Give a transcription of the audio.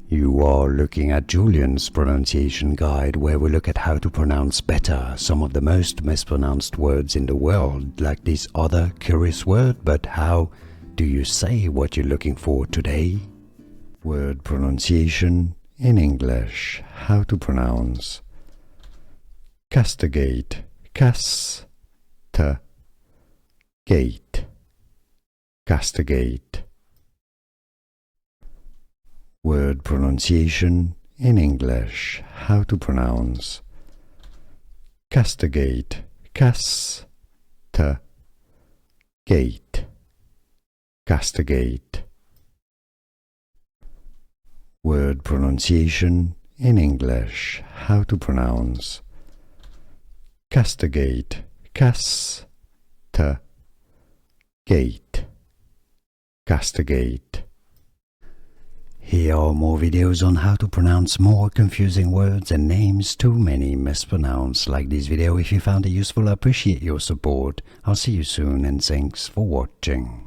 You are looking at Julian's pronunciation guide, where we look at how to pronounce better some of the most mispronounced words in the world, like this other curious word. But how do you say what you're looking for today? Word pronunciation in English. How to pronounce castigate. Castigate. Castigate. Word pronunciation in English. How to pronounce castigate. Castigate. Castigate. Word pronunciation in English. How to pronounce castigate. Castigate. Castigate. Here are more videos on how to pronounce more confusing words and names too many mispronounced. Like this video if you found it useful. I appreciate your support. I'll see you soon and thanks for watching.